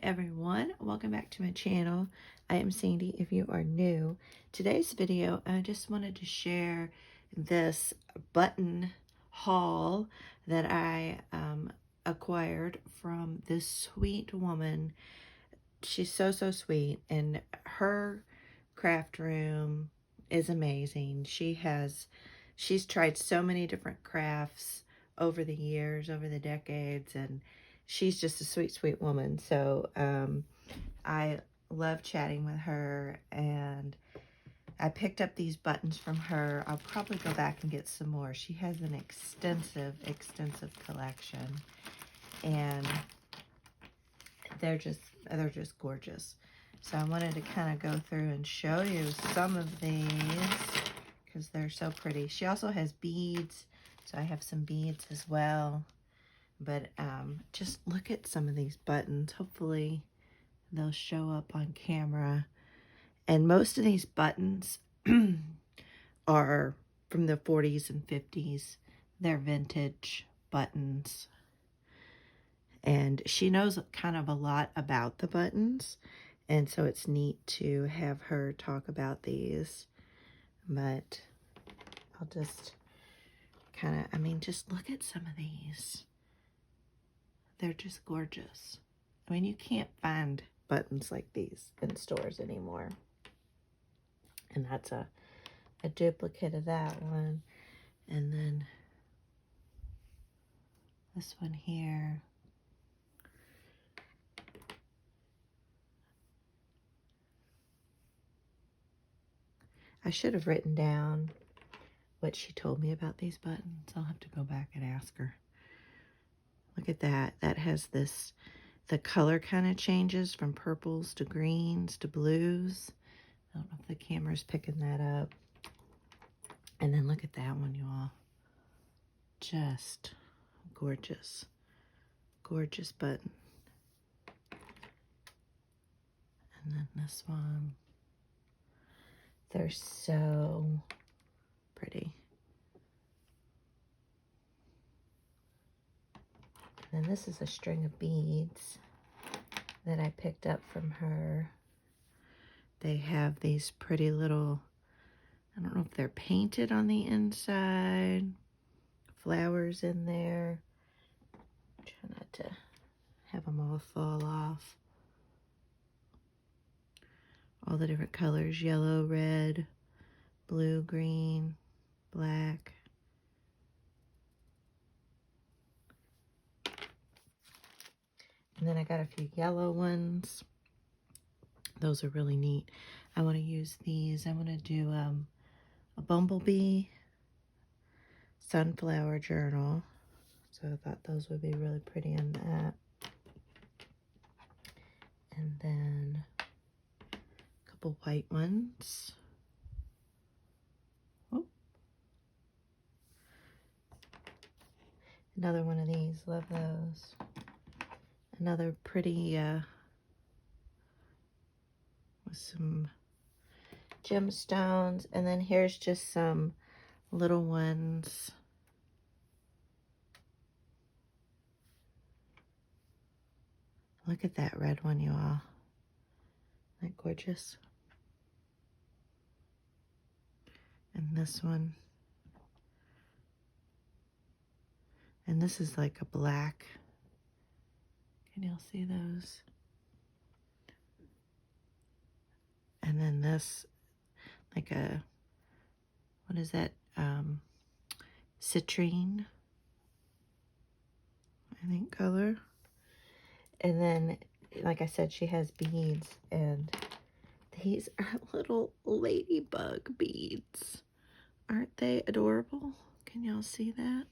everyone, welcome back to my channel. I am Sandy if you are new. Today's video, I just wanted to share this button haul that I acquired from this sweet woman. She's so sweet, and her craft room is amazing. She's tried so many different crafts over the years, over the decades, and she's just a sweet woman. So I love chatting with her, and I picked up these buttons from her. I'll probably go back and get some more. She has an extensive collection, and they're just gorgeous. So I wanted to kind of go through and show you some of these because they're so pretty. She also has beads, so I have some beads as well. But just look at some of these buttons. Hopefully they'll show up on camera. And most of these buttons are from the 40s and 50s. They're vintage buttons. And she knows kind of a lot about the buttons. And so it's neat to have her talk about these. But I'll just kind of, just look at some of these. They're just gorgeous. You can't find buttons like these in stores anymore. And that's a duplicate of that one. And then this one here. I should have written down what she told me about these buttons. I'll have to go back and ask her. Look at that. That has this, the color kind of changes from purples to greens to blues. I don't know if the camera's picking that up. And then look at that one, you all. Just gorgeous. Gorgeous button. And then this one. They're so pretty. And then this is a string of beads that I picked up from her. They have these pretty little, I don't know if they're painted on the inside, flowers in there. Try not to have them all fall off. All the different colors, yellow, red, blue, green, black. And then I got a few yellow ones. Those are really neat. I want to use these. I want to do a bumblebee sunflower journal. So I thought those would be really pretty on that. And then a couple white ones. Oh. Another one of these. Love those. Another pretty with some gemstones. And then here's just some little ones. Look at that red one, you all. Isn't that gorgeous? And this one. And this is like a black. Can y'all see those? And then this, like a, what is that? Citrine, I think, color. And then, like I said, she has beads, and these are little ladybug beads. Aren't they adorable? Can y'all see that?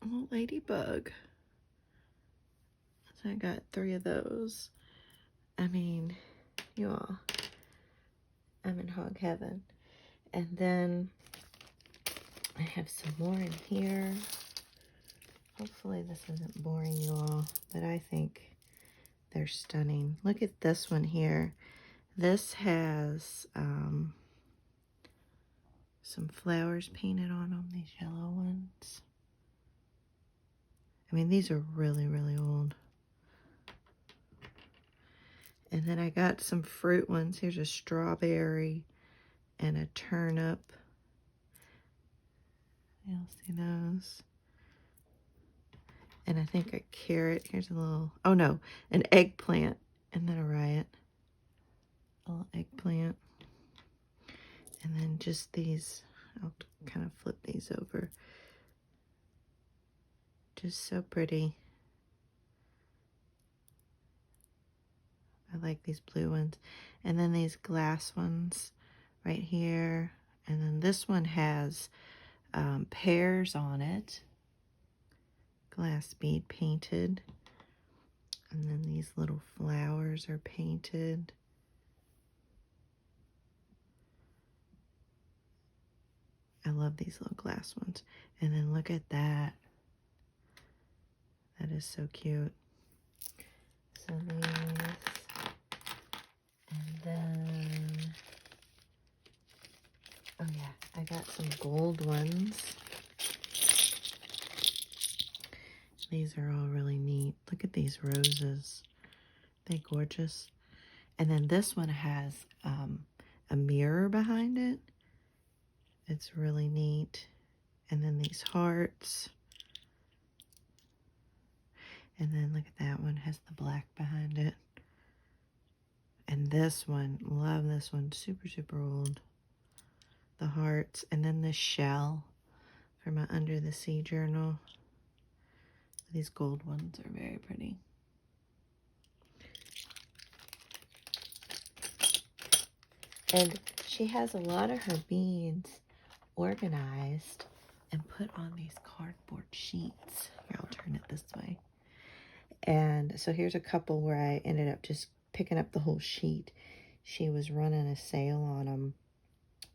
A little ladybug. So I got 3 of those. You all, I'm in hog heaven. And then I have some more in here. Hopefully this isn't boring you all, but I think they're stunning. Look at this one here. This has some flowers painted on them, these yellow ones. I mean, these are really, really old. And then I got some fruit ones. Here's a strawberry and a turnip. You'll see those. And I think a carrot. Here's a little, oh no, an eggplant. Isn't that a riot? A little eggplant. And then just these, I'll kind of flip these over. Just so pretty. I like these blue ones. And then these glass ones right here. And then this one has pears on it. Glass bead painted. And then these little flowers are painted. I love these little glass ones. And then look at that. That is so cute. So these. And then, oh yeah, I got some gold ones. These are all really neat. Look at these roses. They're gorgeous. And then this one has a mirror behind it. It's really neat. And then these hearts. And then look at that one, has the black behind it. And this one, love this one, super, super old. The hearts, and then this shell for my Under the Sea journal. These gold ones are very pretty. And she has a lot of her beads organized and put on these cardboard sheets. Here, I'll turn it this way. And so here's a couple where I ended up just picking up the whole sheet. She was running a sale on them.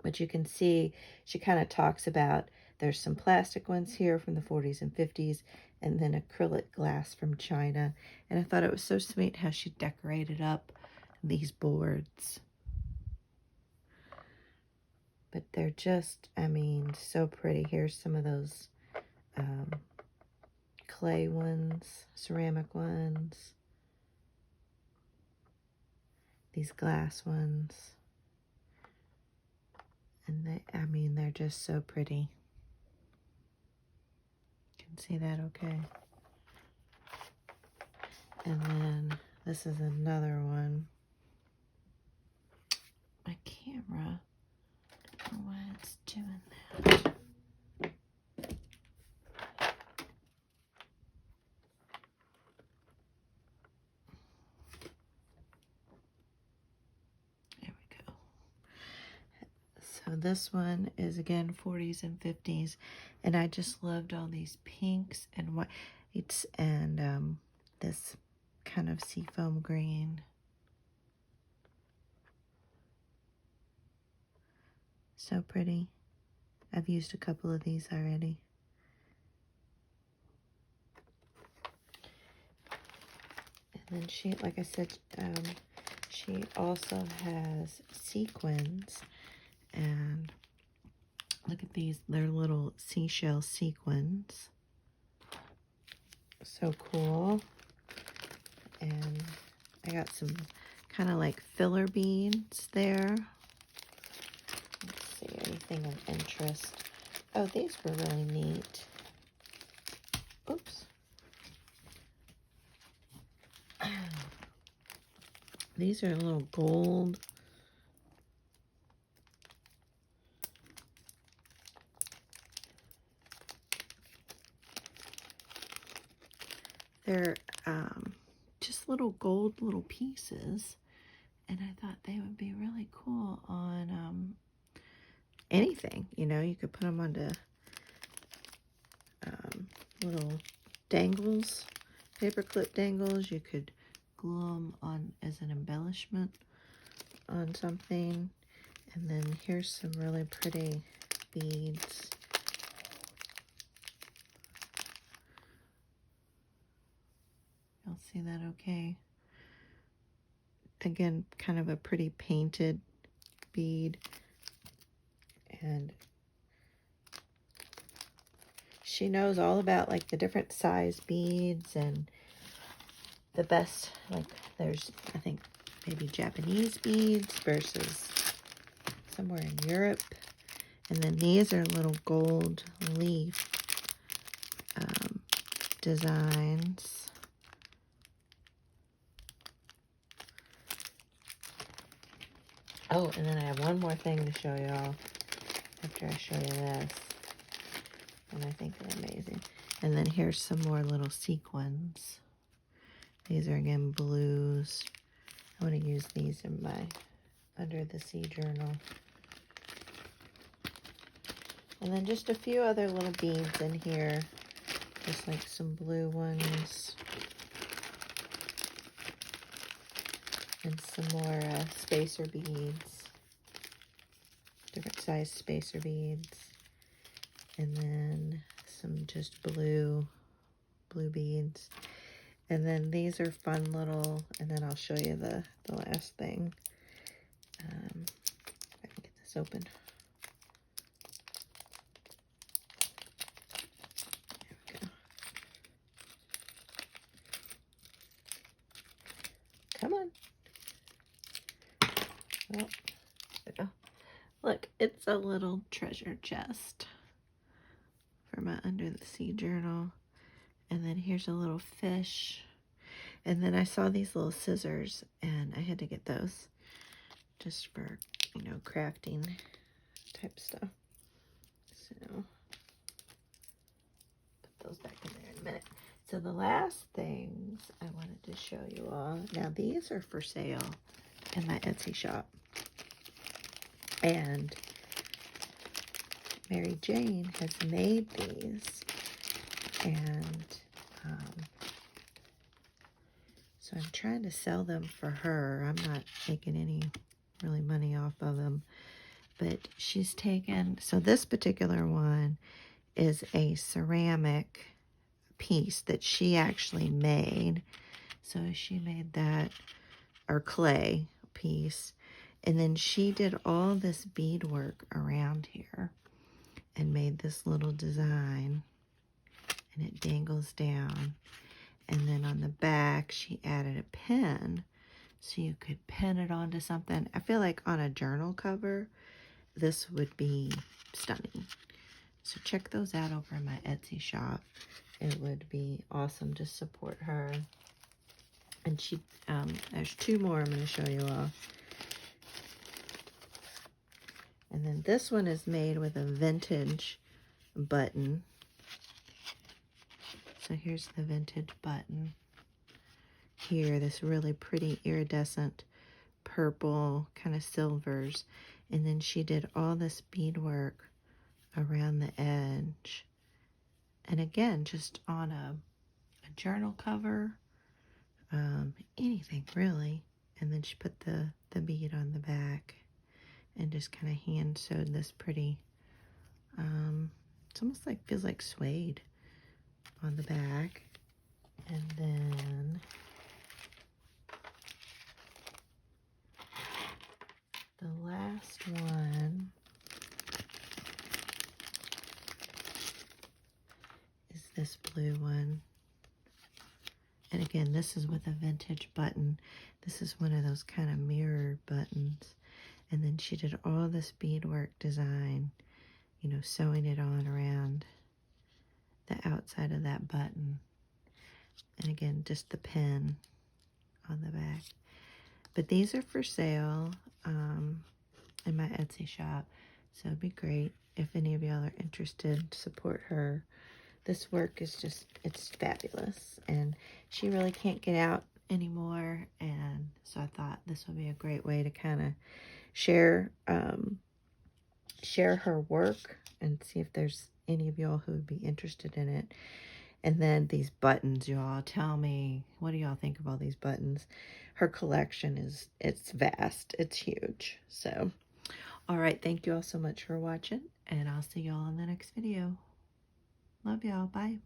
But you can see she kind of talks about there's some plastic ones here from the 40s and 50s, and then acrylic glass from China. And I thought it was so sweet how she decorated up these boards. But they're just, I mean, so pretty. Here's some of those clay ones, ceramic ones, these glass ones. And they, I mean, they're just so pretty. You can see that okay. And then this is another one. My camera, I don't know why it's doing that. There we go. So this one is again 40s and 50s, and I just loved all these pinks and whites and this kind of seafoam green. So pretty. I've used a couple of these already. And then she, like I said, she also has sequins. And look at these, they're little seashell sequins. So cool. And I got some kind of like filler beads there. Let's see, anything of interest. Oh, these were really neat. Oops. These are a little gold. They're just little gold little pieces, and I thought they would be really cool on anything. You know, you could put them onto little dangles, paperclip dangles. You could glue them on as an embellishment on something. And then here's some really pretty beads. You'll see that okay. Again, kind of a pretty painted bead. And she knows all about like the different size beads and the best, like there's, I think, maybe Japanese beads versus somewhere in Europe. And then these are little gold leaf designs. Oh, and then I have one more thing to show y'all after I show you this. And I think they're amazing. And then here's some more little sequins. These are, again, blues. I want to use these in my Under the Sea journal. And then just a few other little beads in here. Just like some blue ones. And some more spacer beads. Different size spacer beads. And then some just blue beads. And then these are fun little, and then I'll show you the last thing. If I can get this open. There we go. Come on. Oh, there we go. Look, it's a little treasure chest for my Under the Sea journal. And then here's a little fish. And then I saw these little scissors, and I had to get those just for, you know, crafting type stuff. So, put those back in there in a minute. So the last things I wanted to show you all. Now these are for sale in my Etsy shop. And Mary Jane has made these. And so I'm trying to sell them for her. I'm not making any really money off of them. But she's taken, so this particular one is a ceramic piece that she actually made. So she made that, or clay piece. And then she did all this beadwork around here and made this little design. And it dangles down. And then on the back, she added a pen so you could pin it onto something. I feel like on a journal cover, this would be stunning. So check those out over in my Etsy shop. It would be awesome to support her. And she, there's two more I'm going to show you all. And then this one is made with a vintage button. So here's the vintage button. Here, this really pretty iridescent purple, kind of silvers. And then she did all this beadwork around the edge. And again, just on a journal cover, anything really. And then she put the bead on the back and just kind of hand sewed this pretty, it's almost like, feels like suede on the back. And then the last one is this blue one. And again, this is with a vintage button. This is one of those kind of mirror buttons. And then she did all this beadwork design, you know, sewing it on around the outside of that button. And again, just the pin on the back. But these are for sale in my Etsy shop. So it'd be great if any of y'all are interested to support her. This work is just, it's fabulous. And she really can't get out anymore. And so I thought this would be a great way to kind of share her work and see if there's any of y'all who would be interested in it. And then these buttons, y'all, tell me, what do y'all think of all these buttons? Her collection is, it's vast. It's huge. So, all right. Thank you all so much for watching, and I'll see y'all in the next video. Love y'all. Bye.